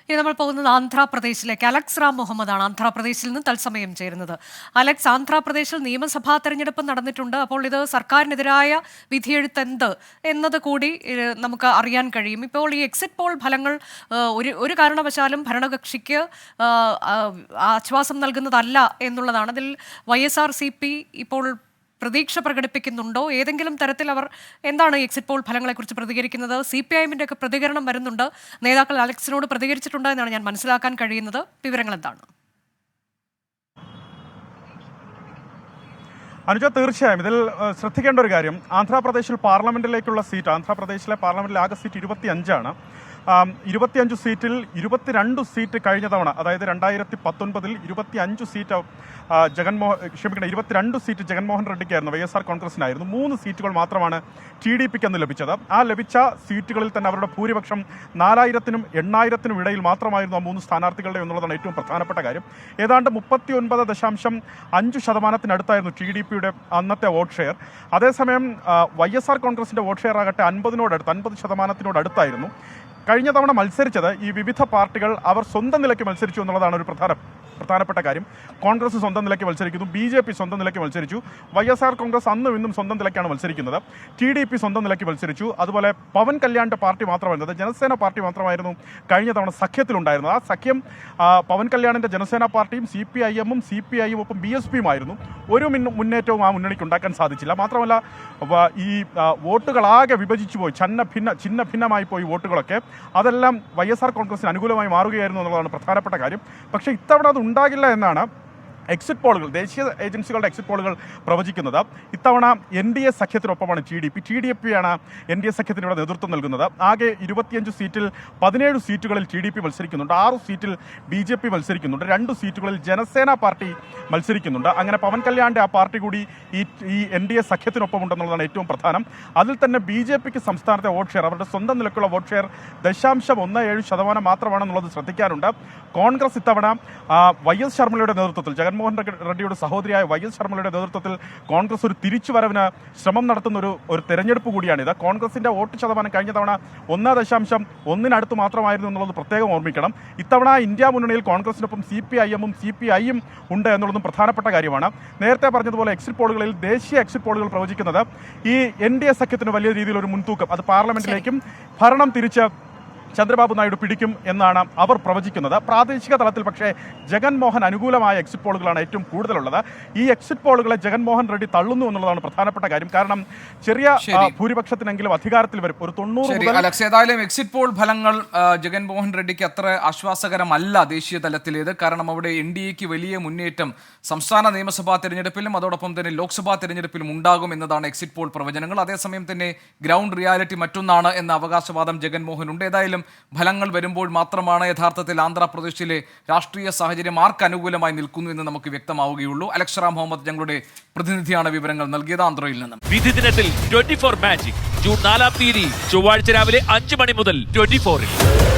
ഇനി നമ്മൾ പോകുന്നത് ആന്ധ്രാപ്രദേശിലേക്ക്. അലക്സ് റാം മുഹമ്മദാണ് ആന്ധ്രാപ്രദേശിൽ നിന്ന് തത്സമയം ചേരുന്നത്. അലക്സ്, ആന്ധ്രാപ്രദേശിൽ നിയമസഭാ തെരഞ്ഞെടുപ്പ് നടന്നിട്ടുണ്ട്. അപ്പോൾ ഇത് സർക്കാരിനെതിരായ വിധിയെഴുത്ത് എന്ത് എന്നത് കൂടി നമുക്ക് അറിയാൻ കഴിയും. ഇപ്പോൾ ഈ എക്സിറ്റ് പോൾ ഫലങ്ങൾ ഒരു കാരണവശാലും ഭരണകക്ഷിക്ക് ആശ്വാസം നൽകുന്നതല്ല എന്നുള്ളതാണ്. അതിൽ YSRCP ഇപ്പോൾ പ്രതീക്ഷ പ്രകടിപ്പിക്കുന്നുണ്ടോ? ഏതെങ്കിലും തരത്തിൽ അവർ എന്താണ് എക്സിറ്റ് പോൾ ഫലങ്ങളെക്കുറിച്ച് പ്രതികരിക്കുന്നത്? CPIM-ന്റെ ഒക്കെ പ്രതികരണം വരുന്നുണ്ട്. നേതാക്കൾ അലക്സിനോട് പ്രതികരിച്ചിട്ടുണ്ട് എന്നാണ് ഞാൻ മനസ്സിലാക്കാൻ കഴിയുന്നത്. വിവരങ്ങൾ എന്താണ്? അനുജ, തീർച്ചയായും ഇതിൽ ശ്രദ്ധിക്കേണ്ട ഒരു കാര്യം, ആന്ധ്രാപ്രദേശിൽ പാർലമെന്റിലേക്കുള്ള സീറ്റ്, ആന്ധ്രാപ്രദേശിലെ പാർലമെന്റിലെ ആകെ സീറ്റ് 25 ആണ്. 25 സീറ്റിൽ 22 സീറ്റ് കഴിഞ്ഞ തവണ, അതായത് 2019 25 സീറ്റ് 22 സീറ്റ് ജഗൻമോഹൻ റെഡ്ഡിക്കായിരുന്നു, YSR കോൺഗ്രസിനായിരുന്നു. 3 സീറ്റുകൾ മാത്രമാണ് TDPക്ക് അന്ന് ലഭിച്ചത്. ആ ലഭിച്ച സീറ്റുകളിൽ തന്നെ അവരുടെ ഭൂരിപക്ഷം 4000-നും 8000-നും ഇടയിൽ മാത്രമായിരുന്നു ആ 3 സ്ഥാനാർത്ഥികളുടെ എന്നുള്ളതാണ് ഏറ്റവും പ്രധാനപ്പെട്ട കാര്യം. ഏതാണ്ട് 39.5% TDPയുടെ അന്നത്തെ വോട്ട് ഷെയർ. അതേസമയം YSR കോൺഗ്രസിൻ്റെ വോട്ട് ഷെയർ ആകട്ടെ 50% അടുത്തായിരുന്നു. കഴിഞ്ഞ തവണ മത്സരിച്ചത് ഈ വിവിധ പാർട്ടികൾ അവർ സ്വന്തം നിലയ്ക്ക് മത്സരിച്ചു എന്നുള്ളതാണ് ഒരു പ്രധാനപ്പെട്ട കാര്യം. കോൺഗ്രസ് സ്വന്തം നിലയ്ക്ക് മത്സരിക്കുന്നു, BJP സ്വന്തം നിലയ്ക്ക് മത്സരിച്ചു, YSR കോൺഗ്രസ് അന്നും ഇന്നും സ്വന്തം നിലയ്ക്കാണ് മത്സരിക്കുന്നത്, TDP സ്വന്തം നിലയ്ക്ക് മത്സരിച്ചു. അതുപോലെ പവൻ കല്യാണിൻ്റെ പാർട്ടി മാത്രമായിരുന്നത്, ജനസേന പാർട്ടി മാത്രമായിരുന്നു കഴിഞ്ഞ തവണ സഖ്യത്തിലുണ്ടായിരുന്നത്. ആ സഖ്യം പവൻ കല്യാണിൻ്റെ ജനസേന പാർട്ടിയും CPIM-ഉം CPI-യും ഒപ്പം BSP-യുമായിരുന്നു. ഒരു മുന്നേറ്റവും ആ മുന്നണിക്ക് ഉണ്ടാക്കാൻ സാധിച്ചില്ല. മാത്രമല്ല ഈ വോട്ടുകളാകെ വിഭജിച്ചു പോയി, ഛിന്ന ഭിന്നമായി പോയി വോട്ടുകളൊക്കെ. അതെല്ലാം YSR കോൺഗ്രസിന് അനുകൂലമായി മാറുകയായിരുന്നു എന്നുള്ളതാണ് പ്രധാനപ്പെട്ട കാര്യം. പക്ഷേ ഇത്തവണ അത് ഉണ്ടാകില്ല എന്നാണ് എക്സിറ്റ് പോളുകൾ, ദേശീയ ഏജൻസികളുടെ എക്സിറ്റ് പോളുകൾ പ്രവചിക്കുന്നത്. ഇത്തവണ NDA സഖ്യത്തിനൊപ്പമാണ് TDP-യാണ് NDA സഖ്യത്തിന് ഇവിടെ നേതൃത്വം നൽകുന്നത്. ആകെ 25 സീറ്റിൽ 17 സീറ്റുകളിൽ TDP മത്സരിക്കുന്നുണ്ട്, 6 സീറ്റിൽ BJP മത്സരിക്കുന്നുണ്ട്, 2 സീറ്റുകളിൽ ജനസേന പാർട്ടി മത്സരിക്കുന്നുണ്ട്. അങ്ങനെ പവൻ കല്യാണിൻ്റെ ആ പാർട്ടി കൂടി ഈ NDA സഖ്യത്തിനൊപ്പം ഉണ്ടെന്നുള്ളതാണ് ഏറ്റവും പ്രധാനം. അതിൽ തന്നെ BJPക്ക് സംസ്ഥാനത്തെ വോട്ട് ഷെയർ, അവരുടെ സ്വന്തം നിലക്കുള്ള വോട്ട് ഷെയർ 0.17% മാത്രമാണെന്നുള്ളത് ശ്രദ്ധിക്കാനുണ്ട്. കോൺഗ്രസ് ഇത്തവണ YS ശർമ്മയുടെ നേതൃത്വത്തിൽ, ജഗൻമോഹൻ റെഡ്ഡിയുടെ സഹോദരിയായ YS ശർമ്മയുടെ നേതൃത്വത്തിൽ കോൺഗ്രസ് ഒരു തിരിച്ചുവരവിന് ശ്രമം നടത്തുന്ന ഒരു തെരഞ്ഞെടുപ്പ് കൂടിയാണിത്. കോൺഗ്രസിൻ്റെ വോട്ട് ശതമാനം കഴിഞ്ഞ തവണ 1.1 മാത്രമായിരുന്നു എന്നുള്ളത് പ്രത്യേകം ഓർമ്മിക്കണം. ഇത്തവണ ഇന്ത്യ മുന്നണിയിൽ കോൺഗ്രസിനൊപ്പം CPIM-ഉം CPI-യും ഉണ്ട് എന്നുള്ളതും പ്രധാനപ്പെട്ട കാര്യമാണ്. നേരത്തെ പറഞ്ഞതുപോലെ എക്സിറ്റ് പോളുകളിൽ, ദേശീയ എക്സിറ്റ് പോളുകൾ പ്രവചിക്കുന്നത് ഈ NDA സഖ്യത്തിന് വലിയ രീതിയിലൊരു മുൻതൂക്കം, അത് പാർലമെന്റിലേക്കും ഭരണം തിരിച്ച് ചന്ദ്രബാബു നായിഡു പിടിക്കും എന്നാണ് അവർ പ്രവചിക്കുന്നത്. പ്രാദേശിക തലത്തിൽ പക്ഷേ ജഗൻമോഹൻ അനുകൂലമായ എക്സിറ്റ് പോളുകളാണ് ഏറ്റവും കൂടുതലുള്ളത്. ഈ എക്സിറ്റ് പോളുകളെ ജഗൻമോഹൻ റെഡ്ഡി തള്ളുന്നു എന്നുള്ളതാണ് പ്രധാനപ്പെട്ട കാര്യം. കാരണം ചെറിയ ഭൂരിപക്ഷത്തിനെങ്കിലും അധികാരത്തിൽ വരും. ഒരു 90 അലക്സ്, ഏതായാലും എക്സിറ്റ് പോൾ ഫലങ്ങൾ ജഗൻമോഹൻ റെഡ്ഡിക്ക് അത്ര ആശ്വാസകരമല്ല ദേശീയ തലത്തിലേത്. കാരണം അവിടെ NDAക്ക് വലിയ മുന്നേറ്റം സംസ്ഥാന നിയമസഭാ തെരഞ്ഞെടുപ്പിലും അതോടൊപ്പം തന്നെ ലോക്സഭാ തെരഞ്ഞെടുപ്പിലും ഉണ്ടാകും എന്നതാണ് എക്സിറ്റ് പോൾ പ്രവചനങ്ങൾ. അതേസമയം തന്നെ ഗ്രൗണ്ട് റിയാലിറ്റി മറ്റൊന്നാണ് എന്ന അവകാശവാദം ജഗൻമോഹൻ ഉണ്ട്. ഏതായാലും ഫലങ്ങൾ വരുമ്പോൾ മാത്രമാണ് യഥാർത്ഥത്തിൽ ആന്ധ്രാപ്രദേശിലെ രാഷ്ട്രീയ സാഹചര്യം ആർക്ക് അനുകൂലമായി നിൽക്കുന്നു എന്ന് നമുക്ക് വ്യക്തമാവുകയുള്ളൂ. അലക്സ് റാം മുഹമ്മദ് ഞങ്ങളുടെ പ്രതിനിധിയാണ് വിവരങ്ങൾ നൽകിയത് ആന്ധ്രയിൽ നിന്നും. വിധി ദിനത്തിൽ 24 മാജിക് ജൂൺ 4 ചൊവ്വാഴ്ച രാവിലെ 5 മണി മുതൽ 24-ൽ.